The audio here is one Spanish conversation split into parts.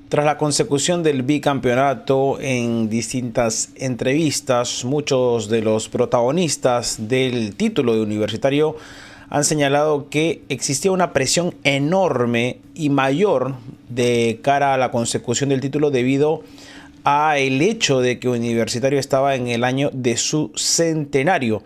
Tras la consecución del bicampeonato, en distintas entrevistas, muchos de los protagonistas del título de Universitario han señalado que existía una presión enorme y mayor de cara a la consecución del título debido a el hecho de que Universitario estaba en el año de su centenario.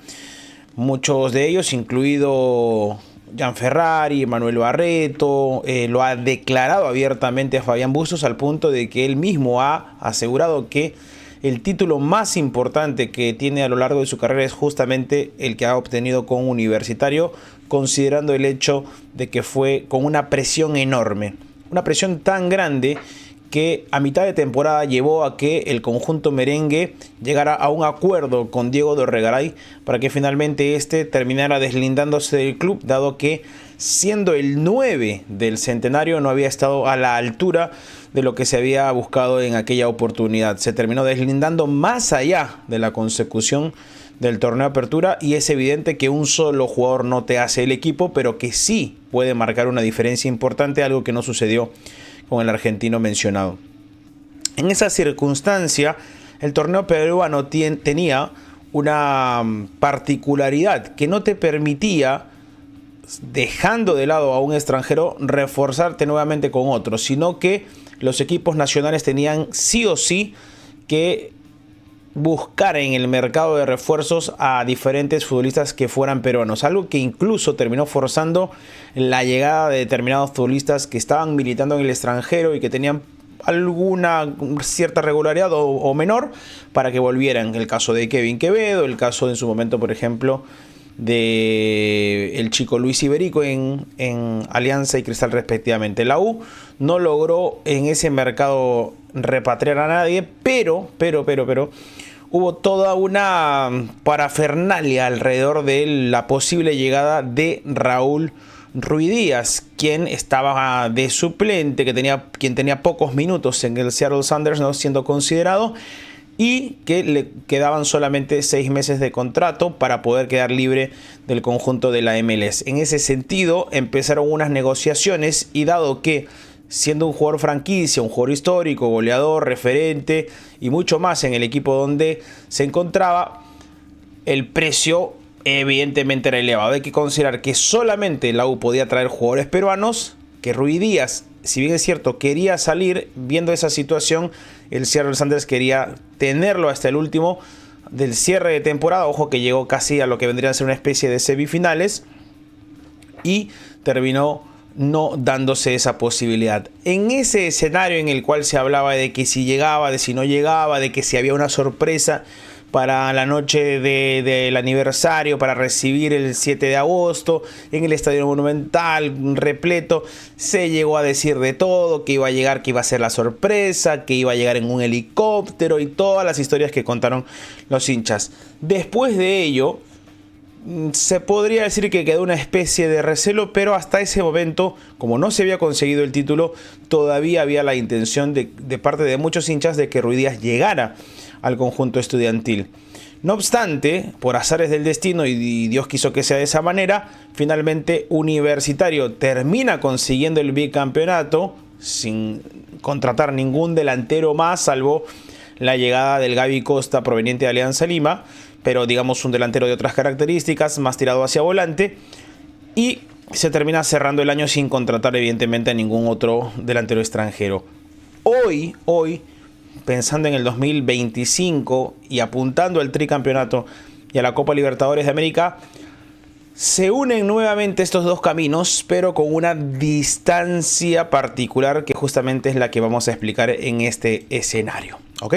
Muchos de ellos, incluido Gianferrari, Manuel Barreto, lo ha declarado abiertamente a Fabián Bustos, al punto de que él mismo ha asegurado que el título más importante que tiene a lo largo de su carrera es justamente el que ha obtenido con Universitario, considerando el hecho de que fue con una presión enorme, una presión tan grande que a mitad de temporada llevó a que el conjunto merengue llegara a un acuerdo con Diego Dorregaray para que finalmente este terminara deslindándose del club, dado que siendo el 9 del centenario no había estado a la altura de lo que se había buscado en aquella oportunidad. Se terminó deslindando más allá de la consecución del torneo de apertura, y es evidente que un solo jugador no te hace el equipo, pero que sí puede marcar una diferencia importante, algo que no sucedió con el argentino mencionado. En esa circunstancia, el torneo peruano tenía una particularidad que no te permitía, dejando de lado a un extranjero, reforzarte nuevamente con otro, sino que los equipos nacionales tenían sí o sí que buscar en el mercado de refuerzos a diferentes futbolistas que fueran peruanos, algo que incluso terminó forzando la llegada de determinados futbolistas que estaban militando en el extranjero y que tenían alguna cierta regularidad o menor para que volvieran. El caso de Kevin Quevedo, el caso en su momento, por ejemplo, de el chico Luis Iberico en Alianza y Cristal respectivamente. La U no logró en ese mercado repatriar a nadie, pero hubo toda una parafernalia alrededor de la posible llegada de Raúl Ruidíaz, quien estaba de suplente, quien tenía pocos minutos en el Seattle Sounders, no siendo considerado, y que le quedaban solamente 6 meses de contrato para poder quedar libre del conjunto de la MLS. En ese sentido empezaron unas negociaciones, y dado que siendo un jugador franquicia, un jugador histórico, goleador, referente y mucho más en el equipo donde se encontraba, el precio evidentemente era elevado. Hay que considerar que solamente la U podía traer jugadores peruanos, que Ruidíaz, si bien es cierto, quería salir. Viendo esa situación, el Seattle Sounders quería tenerlo hasta el último del cierre de temporada. Ojo que llegó casi a lo que vendría a ser una especie de semifinales y terminó no dándose esa posibilidad. En ese escenario en el cual se hablaba de que si llegaba, de si no llegaba, de que si había una sorpresa para la noche del aniversario, para recibir el 7 de agosto en el Estadio Monumental repleto, se llegó a decir de todo, que iba a llegar, que iba a ser la sorpresa, que iba a llegar en un helicóptero y todas las historias que contaron los hinchas. Después de ello, se podría decir que quedó una especie de recelo, pero hasta ese momento, como no se había conseguido el título, todavía había la intención de parte de muchos hinchas de que Ruidíaz llegara al conjunto estudiantil. No obstante, por azares del destino, y Dios quiso que sea de esa manera, finalmente Universitario termina consiguiendo el bicampeonato sin contratar ningún delantero más, salvo la llegada del Gaby Costa proveniente de Alianza Lima, pero digamos un delantero de otras características, más tirado hacia volante, y se termina cerrando el año sin contratar evidentemente a ningún otro delantero extranjero. Hoy, pensando en el 2025 y apuntando al tricampeonato y a la Copa Libertadores de América, se unen nuevamente estos dos caminos, pero con una distancia particular que justamente es la que vamos a explicar en este escenario. ¿Ok?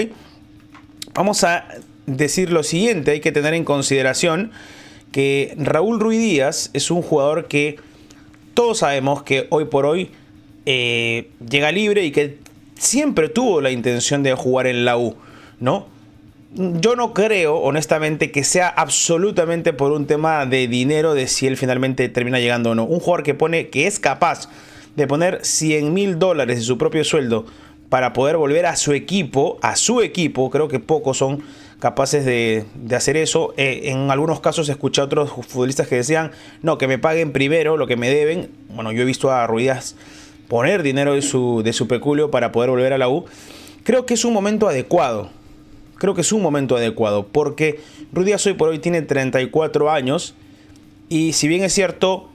Vamos a decir lo siguiente: hay que tener en consideración que Raúl Ruidíaz es un jugador que todos sabemos que hoy por hoy llega libre y que siempre tuvo la intención de jugar en la U, ¿no? Yo no creo, honestamente, que sea absolutamente por un tema de dinero de si él finalmente termina llegando o no. Un jugador que es capaz de poner $100,000 de su propio sueldo para poder volver a su equipo, creo que pocos son capaces de hacer eso. En algunos casos escuché a otros futbolistas que decían, no, que me paguen primero lo que me deben. Bueno, yo he visto a Ruidíaz poner dinero de su peculio para poder volver a la U, creo que es un momento adecuado. Creo que es un momento adecuado porque Ruiz Díaz hoy por hoy tiene 34 años y si bien es cierto,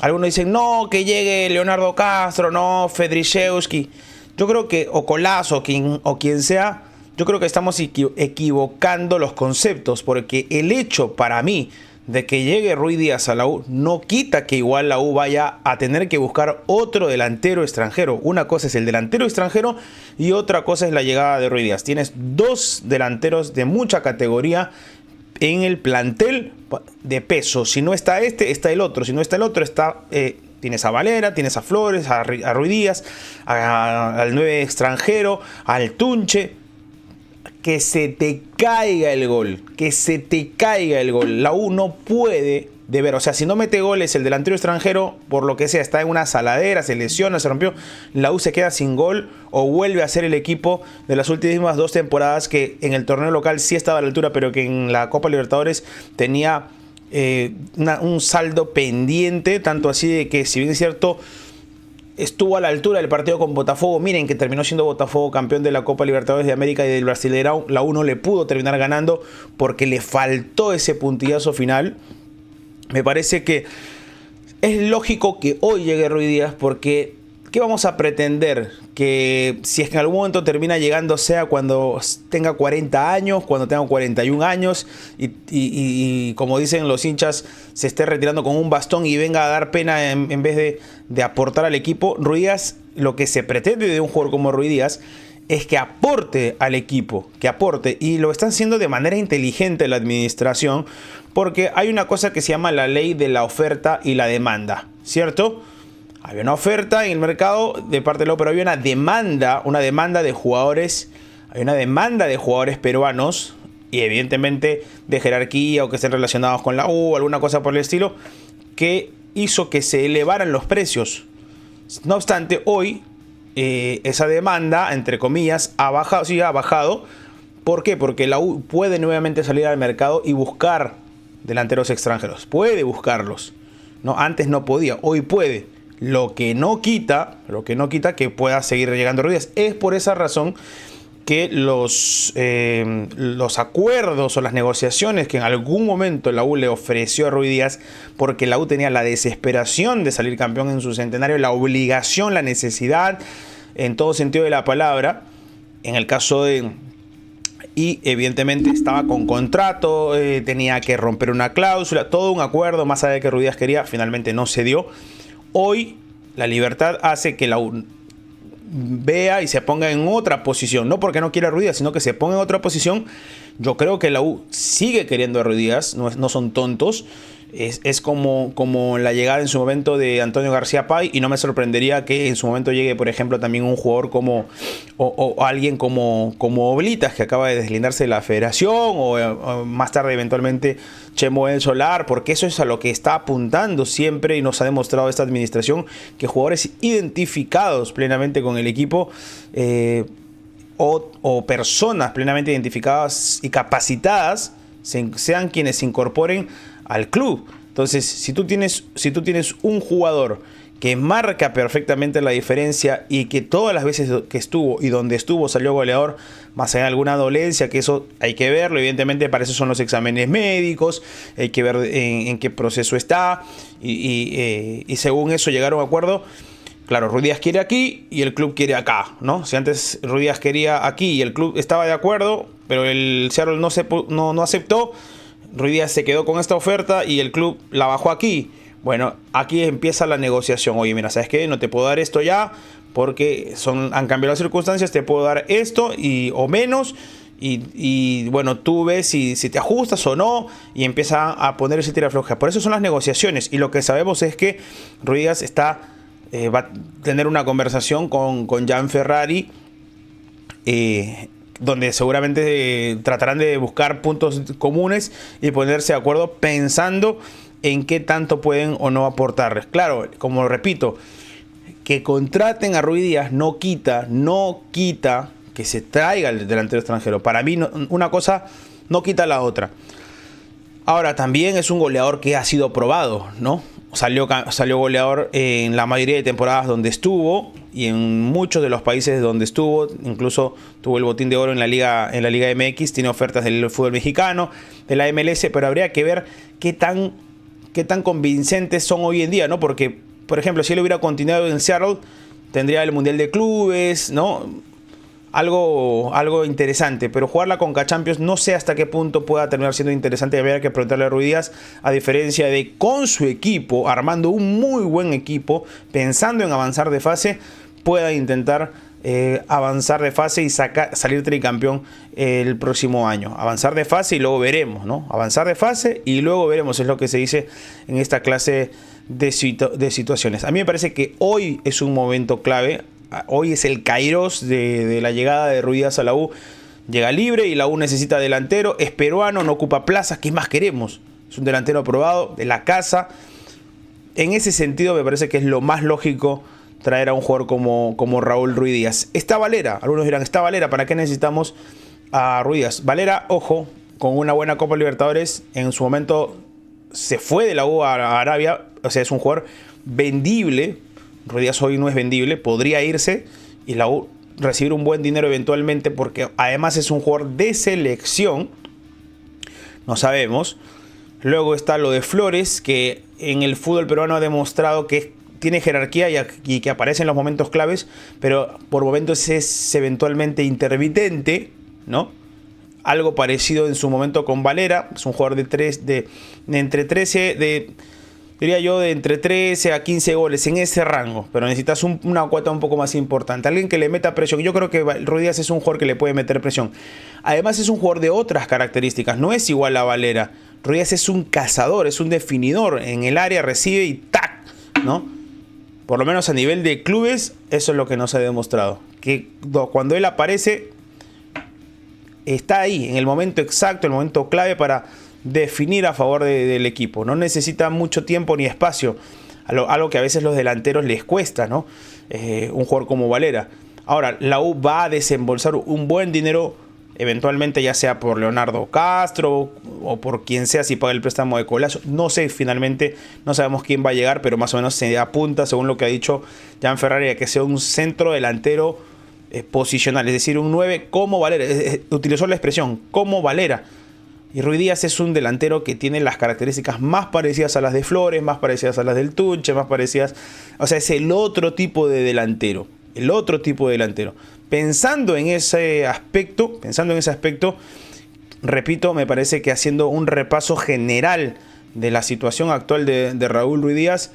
algunos dicen no, que llegue Leonardo Castro, no, Fedrichewski. Yo creo que o Colazo o quien sea, yo creo que estamos equivocando los conceptos porque el hecho para mí de que llegue Ruiz Díaz a la U no quita que igual la U vaya a tener que buscar otro delantero extranjero. Una cosa es el delantero extranjero y otra cosa es la llegada de Ruiz Díaz. Tienes dos delanteros de mucha categoría en el plantel de peso. Si no está este, está el otro. Si no está el otro, está... tienes a Valera, tienes a Flores, a Ruiz Díaz, al 9 extranjero, al Tunche. Que se te caiga el gol, que se te caiga el gol. La U no puede deber, o sea, si no mete goles el delantero extranjero, por lo que sea, está en una saladera, se lesiona, se rompió, la U se queda sin gol o vuelve a ser el equipo de las últimas 2 temporadas que en el torneo local sí estaba a la altura, pero que en la Copa Libertadores tenía un saldo pendiente, tanto así de que, si bien es cierto, estuvo a la altura del partido con Botafogo. Miren que terminó siendo Botafogo campeón de la Copa Libertadores de América y del Brasileirão. La U no le pudo terminar ganando porque le faltó ese puntillazo final. Me parece que es lógico que hoy llegue Ruiz Díaz porque ¿qué vamos a pretender? Que si es que en algún momento termina llegando sea cuando tenga 40 años, cuando tenga 41 años y como dicen los hinchas, se esté retirando con un bastón y venga a dar pena en vez de aportar al equipo. Ruiz Díaz, lo que se pretende de un jugador como Ruiz Díaz es que aporte al equipo, que aporte, y lo están haciendo de manera inteligente la administración, porque hay una cosa que se llama la ley de la oferta y la demanda, ¿cierto? Había una oferta en el mercado de parte de la U, pero había una demanda de jugadores, hay una demanda de jugadores peruanos y evidentemente de jerarquía o que estén relacionados con la U o alguna cosa por el estilo, que hizo que se elevaran los precios. No obstante, hoy esa demanda, entre comillas, ha bajado, sí, ha bajado. ¿Por qué? Porque la U puede nuevamente salir al mercado y buscar delanteros extranjeros. Puede buscarlos. No, antes no podía, hoy puede. Lo que no quita que pueda seguir llegando Ruiz Díaz. Es por esa razón que los acuerdos o las negociaciones que en algún momento la U le ofreció a Ruiz Díaz, porque la U tenía la desesperación de salir campeón en su centenario, la obligación, la necesidad, en todo sentido de la palabra, en el caso de... Y evidentemente estaba con contrato, tenía que romper una cláusula, todo un acuerdo, más allá de que Ruiz Díaz quería, finalmente no se dio. Hoy la libertad hace que la U vea y se ponga en otra posición, no porque no quiera a Ruiz Díaz, sino que se ponga en otra posición. Yo creo que la U sigue queriendo a Ruiz Díaz, no son tontos. Es como la llegada en su momento de Antonio García Pay, y no me sorprendería que en su momento llegue, por ejemplo, también un jugador o alguien como Oblitas, que acaba de deslindarse de la federación, o más tarde eventualmente Chemo El Solar, porque eso es a lo que está apuntando siempre y nos ha demostrado esta administración, que jugadores identificados plenamente con el equipo o personas plenamente identificadas y capacitadas sean quienes se incorporen al club. Entonces, si tú tienes un jugador que marca perfectamente la diferencia y que todas las veces que estuvo y donde estuvo salió goleador, más allá de alguna dolencia, que eso hay que verlo, evidentemente para eso son los exámenes médicos, hay que ver en qué proceso está y según eso llegar a un acuerdo. Claro, Ruiz Díaz quiere aquí y el club quiere acá, ¿no? Si antes Ruiz Díaz quería aquí y el club estaba de acuerdo, pero el Seattle no aceptó, Ruiz Díaz se quedó con esta oferta y el club la bajó aquí. Bueno, aquí empieza la negociación. Oye, mira, ¿sabes qué? No te puedo dar esto ya porque han cambiado las circunstancias, te puedo dar esto o menos. Y bueno, tú ves si te ajustas o no y empieza a poner ese tira floja. Por eso son las negociaciones. Y lo que sabemos es que Ruiz Díaz va a tener una conversación con Gian Ferrari, donde seguramente tratarán de buscar puntos comunes y ponerse de acuerdo pensando en qué tanto pueden o no aportarles. Claro, como repito, que contraten a Ruiz Díaz no quita que se traiga el delantero extranjero. Para mí una cosa no quita la otra. Ahora, también es un goleador que ha sido probado, ¿no? Salió goleador en la mayoría de temporadas donde estuvo. y en muchos de los países donde estuvo, incluso tuvo el botín de oro en la Liga MX, tiene ofertas del fútbol mexicano, de la MLS, pero habría que ver qué tan convincentes son hoy en día, ¿no? Porque, por ejemplo, si él hubiera continuado en Seattle, tendría el Mundial de Clubes, ¿no? Algo interesante, pero jugar la Conca Champions no sé hasta qué punto pueda terminar siendo interesante. Habría que preguntarle a Ruiz Díaz, a diferencia de con su equipo, armando un muy buen equipo, pensando en avanzar de fase, pueda intentar avanzar de fase y salir tricampeón el próximo año. Avanzar de fase y luego veremos, ¿no? Avanzar de fase y luego veremos, es lo que se dice en esta clase de situaciones. A mí me parece que hoy es un momento clave. Hoy es el kairos de la llegada de Ruiz Díaz a la U. Llega libre y la U necesita delantero. Es peruano, no ocupa plazas. ¿Qué más queremos? Es un delantero aprobado de la casa. En ese sentido me parece que es lo más lógico traer a un jugador como Raúl Ruiz Díaz. Está Valera. Algunos dirán, está Valera. ¿Para qué necesitamos a Ruiz Díaz? Valera, ojo, con una buena Copa Libertadores. En su momento se fue de la U a Arabia. O sea, es un jugador vendible. Ruiz Díaz hoy no es vendible, podría irse y la U recibir un buen dinero eventualmente, porque además es un jugador de selección, no sabemos. Luego está lo de Flores, que en el fútbol peruano ha demostrado que tiene jerarquía y que aparece en los momentos claves, pero por momentos es eventualmente intermitente, ¿no? Algo parecido en su momento con Valera, es un jugador de entre 13 a 15 goles en ese rango, pero necesitas una cuota un poco más importante, alguien que le meta presión. Yo creo que Ruiz Díaz es un jugador que le puede meter presión. Además es un jugador de otras características, no es igual a Valera. Ruiz Díaz es un cazador, es un definidor, en el área recibe y ¡tac!, ¿no? Por lo menos a nivel de clubes, eso es lo que nos ha demostrado, que cuando él aparece está ahí, en el momento exacto, el momento clave para definir a favor del equipo. No necesita mucho tiempo ni espacio, algo que a veces los delanteros les cuesta, ¿no? Un jugador como Valera. Ahora, la U va a desembolsar un buen dinero, eventualmente, ya sea por Leonardo Castro o por quien sea, si paga el préstamo de Colazo. No sé, finalmente no sabemos quién va a llegar, pero más o menos se apunta, según lo que ha dicho Jan Ferrari, a que sea un centro delantero posicional, es decir, un 9 como Valera. Utilizó la expresión como Valera. Y Ruiz Díaz es un delantero que tiene las características más parecidas a las de Flores, más parecidas a las del Tunche, más parecidas. O sea, es el otro tipo de delantero. El otro tipo de delantero. Pensando en ese aspecto, repito, me parece que haciendo un repaso general de la situación actual de Raúl Ruiz Díaz,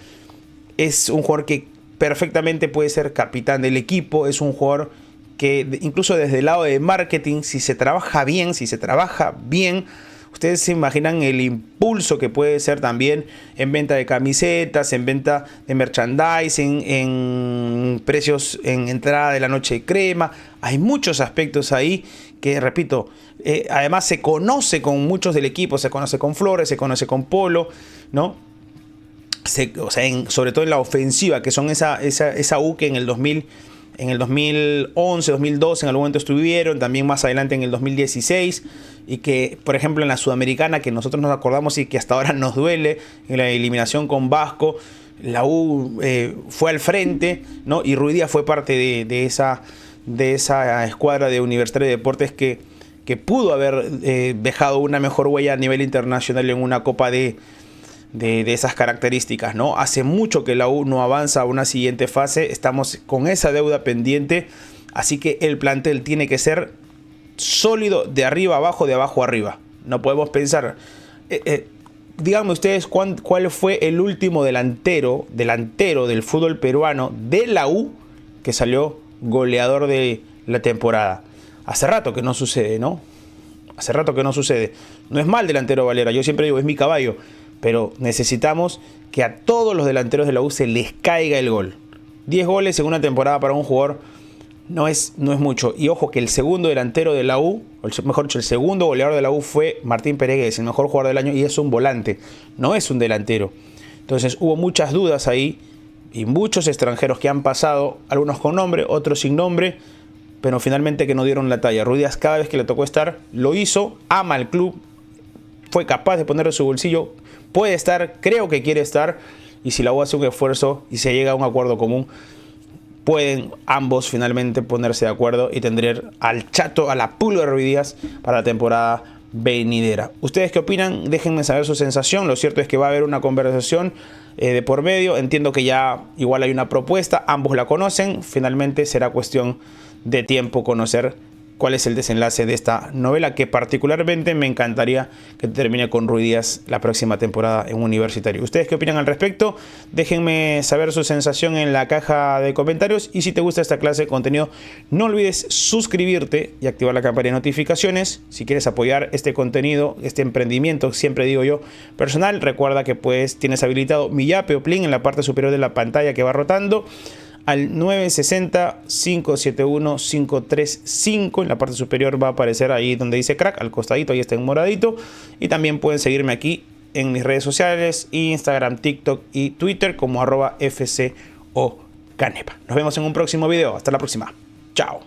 es un jugador que perfectamente puede ser capitán del equipo. Es un jugador que incluso desde el lado de marketing, si se trabaja bien, ustedes se imaginan el impulso que puede ser también en venta de camisetas, en venta de merchandising, en precios en entrada de la noche de crema. Hay muchos aspectos ahí que, repito, además se conoce con muchos del equipo, se conoce con Flores, se conoce con Polo, ¿no? Sobre todo en la ofensiva, que son esa U que en el 2011, 2012 en algún momento estuvieron, también más adelante en el 2016, y que, por ejemplo, en la Sudamericana, que nosotros nos acordamos y que hasta ahora nos duele, en la eliminación con Vasco, la U fue al frente, ¿no? Y Ruiz Díaz fue parte de esa escuadra de Universitario de Deportes que pudo haber dejado una mejor huella a nivel internacional en una copa de esas características, ¿no? Hace mucho que la U no avanza a una siguiente fase, estamos con esa deuda pendiente, así que el plantel tiene que ser sólido de arriba abajo, de abajo arriba. No podemos pensar, díganme ustedes cuál fue el último delantero del fútbol peruano de la U que salió goleador de la temporada. Hace rato que no sucede, ¿no? Hace rato que no sucede. No es mal delantero Valera, yo siempre digo, es mi caballo. Pero necesitamos que a todos los delanteros de la U se les caiga el gol. 10 goles en una temporada para un jugador no es mucho. Y ojo que el segundo delantero de la U, o mejor dicho, el segundo goleador de la U fue Martín Peregues, el mejor jugador del año, y es un volante, no es un delantero. Entonces hubo muchas dudas ahí y muchos extranjeros que han pasado, algunos con nombre, otros sin nombre, pero finalmente que no dieron la talla. Ruiz Díaz, cada vez que le tocó estar, lo hizo, ama al club, fue capaz de ponerle su bolsillo. Puede estar, creo que quiere estar, y si la U hace un esfuerzo y se llega a un acuerdo común, pueden ambos finalmente ponerse de acuerdo y tendrán al Chato, a la Pulga de Ruidíaz para la temporada venidera. ¿Ustedes qué opinan? Déjenme saber su sensación. Lo cierto es que va a haber una conversación de por medio. Entiendo que ya igual hay una propuesta, ambos la conocen. Finalmente será cuestión de tiempo conocer cuál es el desenlace de esta novela, que particularmente me encantaría que termine con Ruidíaz la próxima temporada en Universitario. ¿Ustedes qué opinan al respecto? Déjenme saber su sensación en la caja de comentarios, y si te gusta esta clase de contenido, no olvides suscribirte y activar la campana de notificaciones. Si quieres apoyar este contenido, este emprendimiento, siempre digo yo, personal, recuerda que pues tienes habilitado mi Yape o Plin en la parte superior de la pantalla que va rotando, al 960-571-535. En la parte superior va a aparecer ahí donde dice crack, al costadito, ahí está en moradito. Y también pueden seguirme aquí en mis redes sociales, Instagram, TikTok y Twitter como @FCOCanepa. Nos vemos en un próximo video. Hasta la próxima. Chao.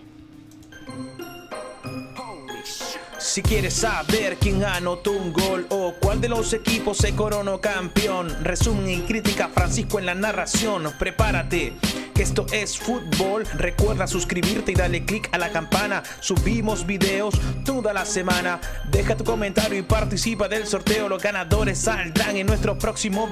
Si quieres saber quién anotó un gol o cuál de los equipos se coronó campeón, resumen y crítica, Francisco en la narración. Prepárate, que esto es fútbol. Recuerda suscribirte y dale click a la campana. Subimos videos toda la semana. Deja tu comentario y participa del sorteo. Los ganadores saldrán en nuestro próximo